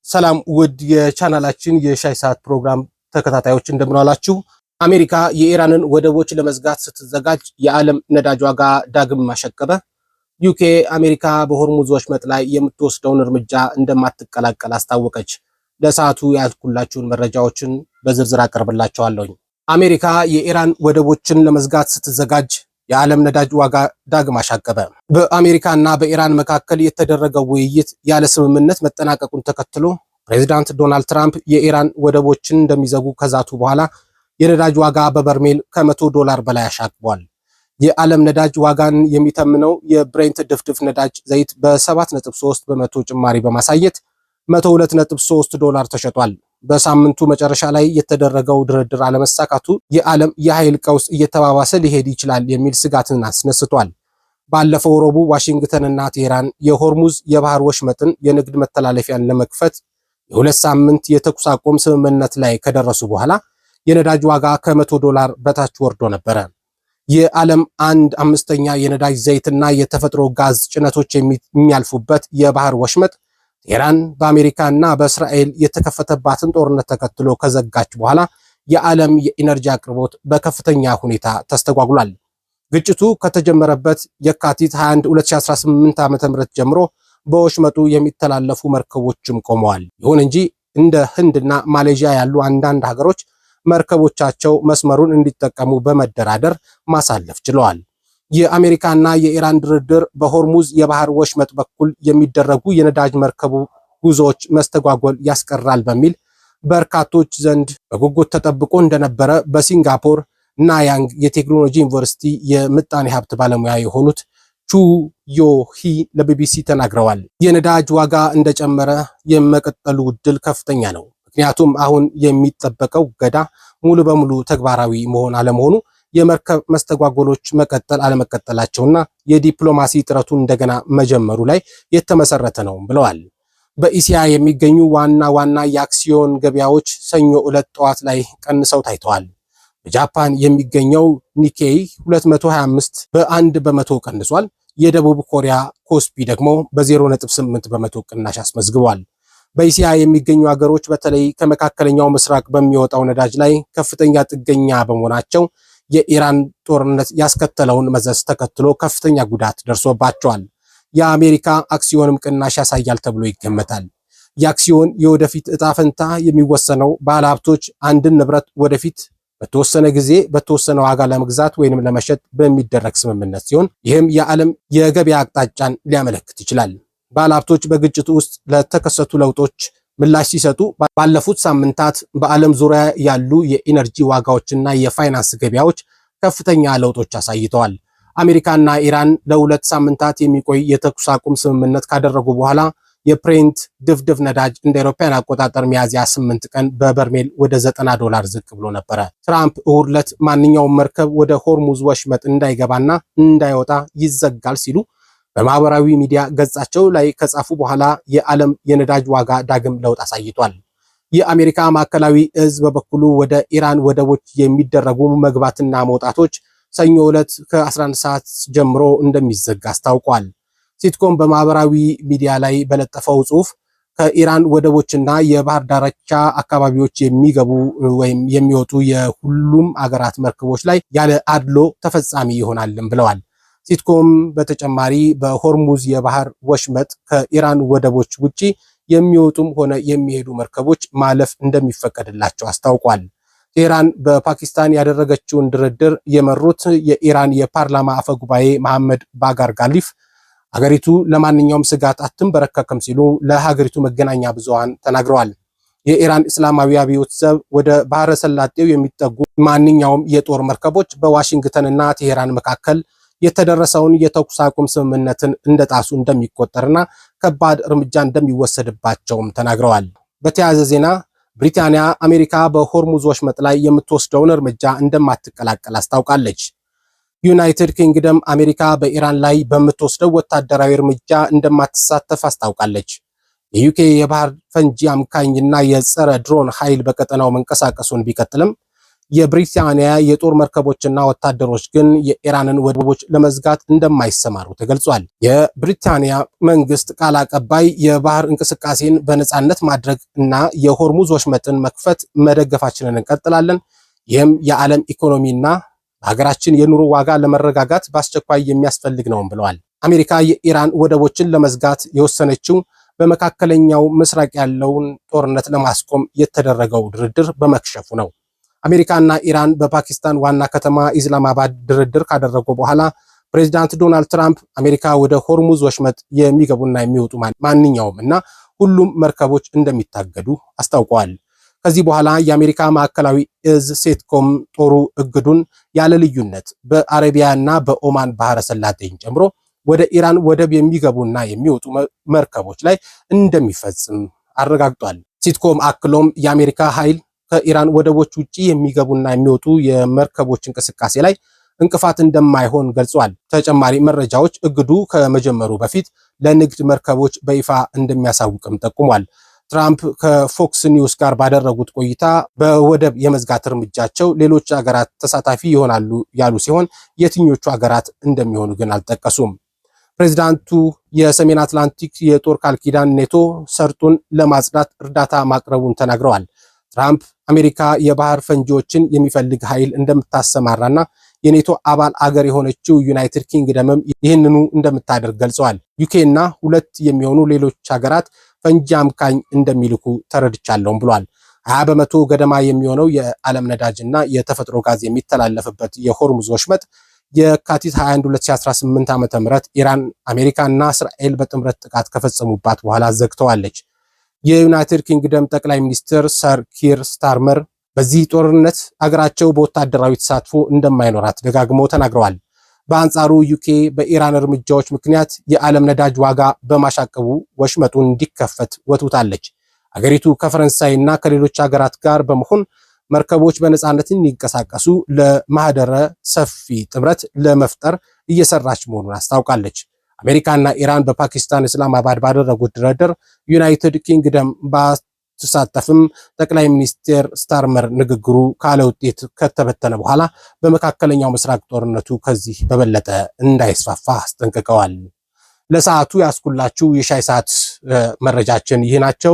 ሰላም ውድ የቻናላችን የሻይ ሰዓት ፕሮግራም ተከታታዮች እንደምን ዋላችሁ። አሜሪካ የኢራንን ወደቦች ለመዝጋት ስትዘጋጅ የዓለም ነዳጅ ዋጋ ዳግም ማሸቀበ። ዩኬ አሜሪካ በሆርሙዝ ወሽመጥ ላይ የምትወስደውን እርምጃ እንደማትቀላቀል አስታወቀች። ለሰዓቱ ያልኩላችሁን መረጃዎችን በዝርዝር አቀርብላችኋለሁ። አሜሪካ የኢራን ወደቦችን ለመዝጋት ስትዘጋጅ የዓለም ነዳጅ ዋጋ ዳግም አሻቀበ። በአሜሪካና በኢራን መካከል የተደረገው ውይይት ያለ ስምምነት መጠናቀቁን ተከትሎ ፕሬዝዳንት ዶናልድ ትራምፕ የኢራን ወደቦችን እንደሚዘጉ ከዛቱ በኋላ የነዳጅ ዋጋ በበርሜል $100 በላይ አሻቅቧል። የዓለም ነዳጅ ዋጋን የሚተምነው የብሬንት ድፍድፍ ነዳጅ ዘይት በ7.3 በመቶ ጭማሪ በማሳየት $102.3 ተሸጧል። በሳምንቱ መጨረሻ ላይ የተደረገው ድርድር አለመሳካቱ የዓለም የኃይል ቀውስ እየተባባሰ ሊሄድ ይችላል የሚል ስጋትን አስነስቷል። ባለፈው ረቡዕ ዋሽንግተንና ቴህራን የሆርሙዝ የባህር ወሽመጥን የንግድ መተላለፊያን ለመክፈት የ2 ሳምንት የተኩስ አቁም ስምምነት ላይ ከደረሱ በኋላ የነዳጅ ዋጋ $100 በታች ወርዶ ነበረ። የዓለም 1/5 የነዳጅ ዘይትና የተፈጥሮ ጋዝ ጭነቶች የሚያልፉበት የባህር ወሽመጥ ኢራን በአሜሪካና በእስራኤል የተከፈተባትን ጦርነት ተከትሎ ከዘጋች በኋላ የዓለም የኢነርጂ አቅርቦት በከፍተኛ ሁኔታ ተስተጓጉሏል። ግጭቱ ከተጀመረበት የካቲት 21 2018 ዓ.ም ጀምሮ በወሽመጡ የሚተላለፉ መርከቦችም ቆመዋል። ይሁን እንጂ እንደ ህንድና ማሌዥያ ያሉ አንዳንድ ሀገሮች መርከቦቻቸው መስመሩን እንዲጠቀሙ በመደራደር ማሳለፍ ችለዋል። የአሜሪካና የኢራን ድርድር በሆርሙዝ የባህር ወሽመጥ በኩል የሚደረጉ የነዳጅ መርከቡ ጉዞዎች መስተጓጎል ያስቀራል በሚል በርካቶች ዘንድ በጉጉት ተጠብቆ እንደነበረ በሲንጋፖር ናያንግ የቴክኖሎጂ ዩኒቨርሲቲ የምጣኔ ሀብት ባለሙያ የሆኑት ቹ ዮሂ ለቢቢሲ ተናግረዋል። የነዳጅ ዋጋ እንደጨመረ የመቀጠሉ ዕድል ከፍተኛ ነው፣ ምክንያቱም አሁን የሚጠበቀው ገዳ ሙሉ በሙሉ ተግባራዊ መሆን አለመሆኑ የመርከብ መስተጓጎሎች መቀጠል አለመቀጠላቸውና የዲፕሎማሲ ጥረቱ እንደገና መጀመሩ ላይ የተመሰረተ ነው ብለዋል። በኢሲያ የሚገኙ ዋና ዋና የአክሲዮን ገበያዎች ሰኞ ዕለት ጠዋት ላይ ቀንሰው ታይተዋል። በጃፓን የሚገኘው ኒኬይ 225 በ1 በመቶ ቀንሷል። የደቡብ ኮሪያ ኮስፒ ደግሞ በ0.8 በመቶ ቅናሽ አስመዝግቧል። በኢሲያ የሚገኙ ሀገሮች በተለይ ከመካከለኛው ምስራቅ በሚወጣው ነዳጅ ላይ ከፍተኛ ጥገኛ በመሆናቸው የኢራን ጦርነት ያስከተለውን መዘዝ ተከትሎ ከፍተኛ ጉዳት ደርሶባቸዋል። የአሜሪካ አክሲዮንም ቅናሽ ያሳያል ተብሎ ይገመታል። የአክሲዮን የወደፊት እጣ ፈንታ የሚወሰነው ባለሀብቶች አንድን ንብረት ወደፊት በተወሰነ ጊዜ በተወሰነ ዋጋ ለመግዛት ወይንም ለመሸጥ በሚደረግ ስምምነት ሲሆን ይህም የዓለም የገበያ አቅጣጫን ሊያመለክት ይችላል። ባለሀብቶች በግጭቱ ውስጥ ለተከሰቱ ለውጦች ምላሽ ሲሰጡ ባለፉት ሳምንታት በዓለም ዙሪያ ያሉ የኢነርጂ ዋጋዎችና የፋይናንስ ገበያዎች ከፍተኛ ለውጦች አሳይተዋል። አሜሪካና ኢራን ለ2 ሳምንታት የሚቆይ የተኩስ አቁም ስምምነት ካደረጉ በኋላ የብሬንት ድፍድፍ ነዳጅ እንደ አውሮፓውያን አቆጣጠር ሚያዝያ 8 ቀን በበርሜል ወደ $90 ዝቅ ብሎ ነበረ። ትራምፕ እሁድ ዕለት ማንኛውም መርከብ ወደ ሆርሙዝ ወሽመጥ እንዳይገባና እንዳይወጣ ይዘጋል ሲሉ በማህበራዊ ሚዲያ ገጻቸው ላይ ከጻፉ በኋላ የዓለም የነዳጅ ዋጋ ዳግም ለውጥ አሳይቷል። የአሜሪካ ማዕከላዊ እዝ በበኩሉ ወደ ኢራን ወደቦች የሚደረጉ መግባትና መውጣቶች ሰኞ ዕለት ከ11 ሰዓት ጀምሮ እንደሚዘጋ አስታውቋል። ሲትኮም በማህበራዊ ሚዲያ ላይ በለጠፈው ጽሑፍ ከኢራን ወደቦችና የባህር ዳርቻ አካባቢዎች የሚገቡ ወይም የሚወጡ የሁሉም አገራት መርከቦች ላይ ያለ አድሎ ተፈጻሚ ይሆናልም ብለዋል። ሲትኮም በተጨማሪ በሆርሙዝ የባህር ወሽመጥ ከኢራን ወደቦች ውጪ የሚወጡም ሆነ የሚሄዱ መርከቦች ማለፍ እንደሚፈቀድላቸው አስታውቋል። ኢራን በፓኪስታን ያደረገችውን ድርድር የመሩት የኢራን የፓርላማ አፈ ጉባኤ መሐመድ ባጋር ጋሊፍ አገሪቱ ለማንኛውም ስጋት አትንበረከክም ሲሉ ለሀገሪቱ መገናኛ ብዙሃን ተናግረዋል። የኢራን እስላማዊ አብዮት ዘብ ወደ ባህረ ሰላጤው የሚጠጉ ማንኛውም የጦር መርከቦች በዋሽንግተንና ቴህራን መካከል የተደረሰውን የተኩስ አቁም ስምምነትን እንደጣሱ እንደሚቆጠርና ከባድ እርምጃ እንደሚወሰድባቸውም ተናግረዋል። በተያያዘ ዜና ብሪታንያ አሜሪካ በሆርሙዝ ወሽመጥ ላይ የምትወስደውን እርምጃ እንደማትቀላቀል አስታውቃለች። ዩናይትድ ኪንግደም አሜሪካ በኢራን ላይ በምትወስደው ወታደራዊ እርምጃ እንደማትሳተፍ አስታውቃለች። የዩኬ የባህር ፈንጂ አምካኝና የጸረ ድሮን ኃይል በቀጠናው መንቀሳቀሱን ቢቀጥልም የብሪታንያ የጦር መርከቦችና ወታደሮች ግን የኢራንን ወደቦች ለመዝጋት እንደማይሰማሩ ተገልጿል። የብሪታንያ መንግስት ቃል አቀባይ የባህር እንቅስቃሴን በነፃነት ማድረግ እና የሆርሙዝ ወሽመጥን መክፈት መደገፋችንን እንቀጥላለን፣ ይህም የዓለም ኢኮኖሚና በሀገራችን የኑሮ ዋጋ ለመረጋጋት በአስቸኳይ የሚያስፈልግ ነውም ብለዋል። አሜሪካ የኢራን ወደቦችን ለመዝጋት የወሰነችው በመካከለኛው ምስራቅ ያለውን ጦርነት ለማስቆም የተደረገው ድርድር በመክሸፉ ነው። አሜሪካና ኢራን በፓኪስታን ዋና ከተማ ኢስላማባድ ድርድር ካደረጉ በኋላ ፕሬዚዳንት ዶናልድ ትራምፕ አሜሪካ ወደ ሆርሙዝ ወሽመጥ የሚገቡና የሚወጡ ማንኛውም እና ሁሉም መርከቦች እንደሚታገዱ አስታውቀዋል። ከዚህ በኋላ የአሜሪካ ማዕከላዊ እዝ ሴትኮም ጦሩ እግዱን ያለ ልዩነት በአረቢያና በኦማን ባህረ ሰላጤን ጨምሮ ወደ ኢራን ወደብ የሚገቡና የሚወጡ መርከቦች ላይ እንደሚፈጽም አረጋግጧል። ሴትኮም አክሎም የአሜሪካ ኃይል ከኢራን ወደቦች ውጪ የሚገቡና የሚወጡ የመርከቦች እንቅስቃሴ ላይ እንቅፋት እንደማይሆን ገልጿል። ተጨማሪ መረጃዎች እግዱ ከመጀመሩ በፊት ለንግድ መርከቦች በይፋ እንደሚያሳውቅም ጠቁሟል። ትራምፕ ከፎክስ ኒውስ ጋር ባደረጉት ቆይታ በወደብ የመዝጋት እርምጃቸው ሌሎች ሀገራት ተሳታፊ ይሆናሉ ያሉ ሲሆን የትኞቹ ሀገራት እንደሚሆኑ ግን አልጠቀሱም። ፕሬዚዳንቱ የሰሜን አትላንቲክ የጦር ቃል ኪዳን ኔቶ ሰርጡን ለማጽዳት እርዳታ ማቅረቡን ተናግረዋል። ትራምፕ አሜሪካ የባህር ፈንጂዎችን የሚፈልግ ኃይል እንደምታሰማራና የኔቶ አባል አገር የሆነችው ዩናይትድ ኪንግደምም ይህንኑ እንደምታደርግ ገልጸዋል። ዩኬ እና 2 የሚሆኑ ሌሎች ሀገራት ፈንጂ አምካኝ እንደሚልኩ ተረድቻለሁም ብሏል። 20 በመቶ ገደማ የሚሆነው የዓለም ነዳጅና የተፈጥሮ ጋዝ የሚተላለፍበት የሆርሙዝ ወሽመጥ የካቲት 21 2018 ዓ.ም ኢራን፣ አሜሪካና እስራኤል በጥምረት ጥቃት ከፈጸሙባት በኋላ ዘግተዋለች። የዩናይትድ ኪንግደም ጠቅላይ ሚኒስትር ሰር ኪር ስታርመር በዚህ ጦርነት አገራቸው በወታደራዊ ተሳትፎ እንደማይኖራት ደጋግመው ተናግረዋል። በአንጻሩ ዩኬ በኢራን እርምጃዎች ምክንያት የዓለም ነዳጅ ዋጋ በማሻቀቡ ወሽመጡን እንዲከፈት ወትውታለች። አገሪቱ ከፈረንሳይና ከሌሎች ሀገራት ጋር በመሆን መርከቦች በነፃነት እንዲንቀሳቀሱ ለማህደረ ሰፊ ጥምረት ለመፍጠር እየሰራች መሆኑን አስታውቃለች። አሜሪካና ኢራን በፓኪስታን እስላማባድ ባደረጉት ድርድር ዩናይትድ ኪንግደም ባትሳተፍም ጠቅላይ ሚኒስትር ስታርመር ንግግሩ ካለ ውጤት ከተበተነ በኋላ በመካከለኛው ምስራቅ ጦርነቱ ከዚህ በበለጠ እንዳይስፋፋ አስጠንቅቀዋል። ለሰዓቱ ያስኩላችሁ የሻይ ሰዓት መረጃችን ይህ ናቸው።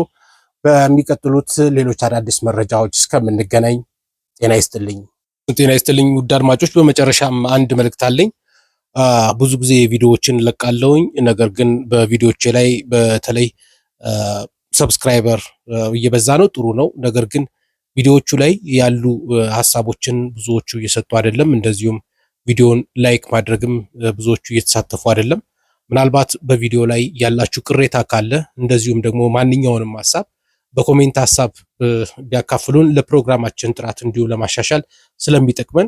በሚቀጥሉት ሌሎች አዳዲስ መረጃዎች እስከምንገናኝ ጤና ይስጥልኝ። ጤና ይስጥልኝ ውድ አድማጮች፣ በመጨረሻም አንድ መልእክት አለኝ። ብዙ ጊዜ ቪዲዮዎችን ለቃለውኝ፣ ነገር ግን በቪዲዮዎቼ ላይ በተለይ ሰብስክራይበር እየበዛ ነው፣ ጥሩ ነው። ነገር ግን ቪዲዮዎቹ ላይ ያሉ ሀሳቦችን ብዙዎቹ እየሰጡ አይደለም። እንደዚሁም ቪዲዮን ላይክ ማድረግም ብዙዎቹ እየተሳተፉ አይደለም። ምናልባት በቪዲዮ ላይ ያላችሁ ቅሬታ ካለ እንደዚሁም ደግሞ ማንኛውንም ሀሳብ በኮሜንት ሀሳብ ቢያካፍሉን ለፕሮግራማችን ጥራት እንዲሁ ለማሻሻል ስለሚጠቅመን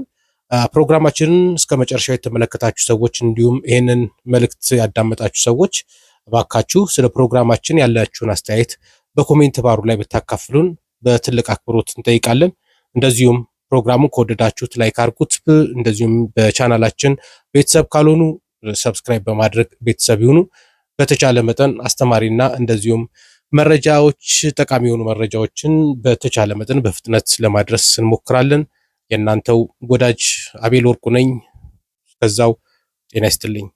ፕሮግራማችንን እስከ መጨረሻው የተመለከታችሁ ሰዎች እንዲሁም ይህንን መልእክት ያዳመጣችሁ ሰዎች እባካችሁ ስለ ፕሮግራማችን ያላችሁን አስተያየት በኮሜንት ባሩ ላይ ብታካፍሉን በትልቅ አክብሮት እንጠይቃለን። እንደዚሁም ፕሮግራሙን ከወደዳችሁት ላይክ አድርጉት። እንደዚሁም በቻናላችን ቤተሰብ ካልሆኑ ሰብስክራይብ በማድረግ ቤተሰብ ይሁኑ። በተቻለ መጠን አስተማሪና እንደዚሁም መረጃዎች ጠቃሚ የሆኑ መረጃዎችን በተቻለ መጠን በፍጥነት ለማድረስ እንሞክራለን። የእናንተው ወዳጅ አቤል ወርቁ ነኝ። እስከዛው ጤና ይስጥልኝ።